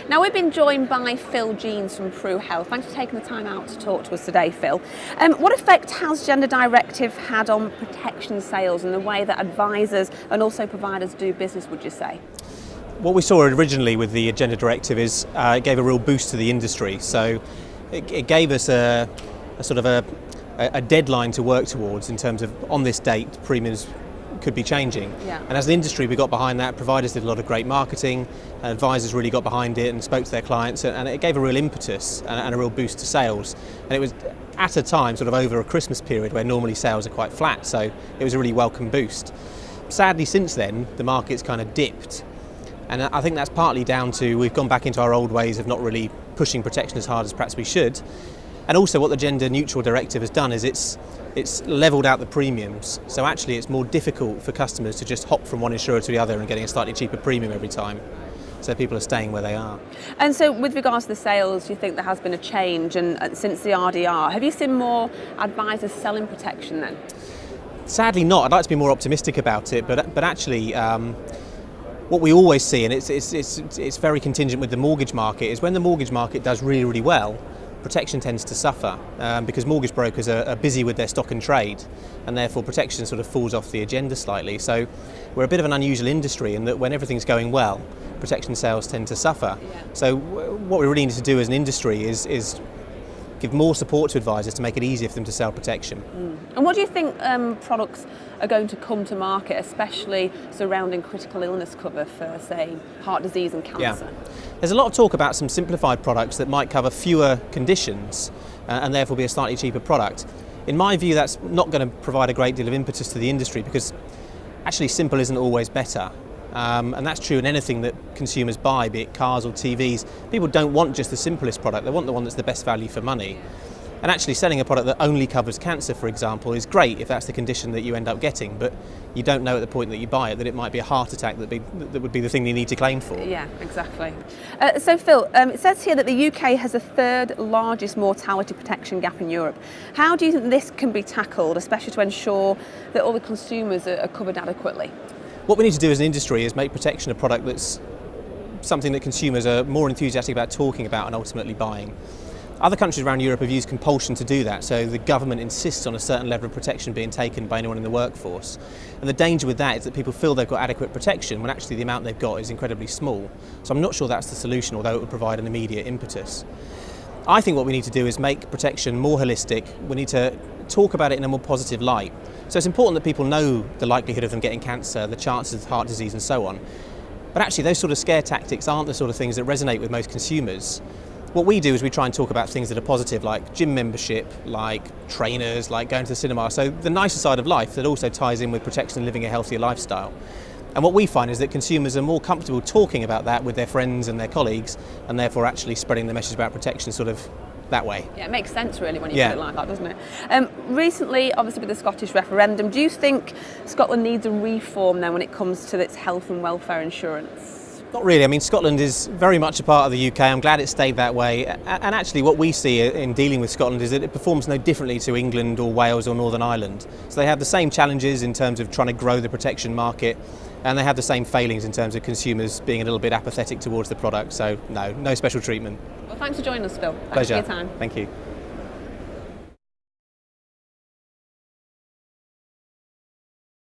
Now we've been joined by Phil Jeynes from Prue Health. Thanks for taking the time out to talk to us today, Phil. What effect has Gender Directive had on protection sales and the way that advisors and also providers do business, would you say? What we saw originally with the Gender Directive is it gave a real boost to the industry. So it gave us a sort of a deadline to work towards in terms of on this date premiums could be changing. Yeah. And as an industry we got behind that, providers did a lot of great marketing, advisors really got behind it and spoke to their clients, and it gave a real impetus and a real boost to sales. And it was at a time sort of over a Christmas period where normally sales are quite flat, so it was a really welcome boost. Sadly since then the market's kind of dipped, and I think that's partly down to we've gone back into our old ways of not really pushing protection as hard as perhaps we should. And also what the Gender Neutral Directive has done is it's levelled out the premiums. So actually it's more difficult for customers to just hop from one insurer to the other and getting a slightly cheaper premium every time. So people are staying where they are. And so with regards to the sales, do you think there has been a change? And since the RDR, have you seen more advisors selling protection then? Sadly not. I'd like to be more optimistic about it, but actually what we always see, and it's very contingent with the mortgage market, is when the mortgage market does really, really well, protection tends to suffer because mortgage brokers are busy with their stock and trade, and therefore protection sort of falls off the agenda slightly. So we're a bit of an unusual industry in that when everything's going well, protection sales tend to suffer. Yeah. So what we really need to do as an industry is give more support to advisors to make it easier for them to sell protection. And what do you think products are going to come to market, especially surrounding critical illness cover for, say, heart disease and cancer? Yeah. There's a lot of talk about some simplified products that might cover fewer conditions and therefore be a slightly cheaper product. In my view, that's not going to provide a great deal of impetus to the industry because actually simple isn't always better. And that's true in anything that consumers buy, be it cars or TVs. People don't want just the simplest product, they want the one that's the best value for money. And actually selling a product that only covers cancer, for example, is great if that's the condition that you end up getting, but you don't know at the point that you buy it that it might be a heart attack that would be the thing you need to claim for. Yeah, exactly. So Phil, it says here that the UK has the third largest mortality protection gap in Europe. How do you think this can be tackled, especially to ensure that all the consumers are covered adequately? What we need to do as an industry is make protection a product that's something that consumers are more enthusiastic about talking about and ultimately buying. Other countries around Europe have used compulsion to do that, so the government insists on a certain level of protection being taken by anyone in the workforce. And the danger with that is that people feel they've got adequate protection when actually the amount they've got is incredibly small. So I'm not sure that's the solution, although it would provide an immediate impetus. I think what we need to do is make protection more holistic. We need to talk about it in a more positive light. So it's important that people know the likelihood of them getting cancer, the chances of heart disease and so on. But actually those sort of scare tactics aren't the sort of things that resonate with most consumers. What we do is we try and talk about things that are positive, like gym membership, like trainers, like going to the cinema. So the nicer side of life that also ties in with protection and living a healthier lifestyle. And what we find is that consumers are more comfortable talking about that with their friends and their colleagues, and therefore actually spreading the message about protection sort of that way. Yeah, it makes sense really when you put it like that, doesn't it? Recently, obviously with the Scottish referendum, do you think Scotland needs a reform then when it comes to its health and welfare insurance? Not really. I mean, Scotland is very much a part of the UK. I'm glad it stayed that way. And actually what we see in dealing with Scotland is that it performs no differently to England or Wales or Northern Ireland. So they have the same challenges in terms of trying to grow the protection market, and they have the same failings in terms of consumers being a little bit apathetic towards the product. So no special treatment. Well, thanks for joining us, Phil. Pleasure. Thanks for your time. Thank you.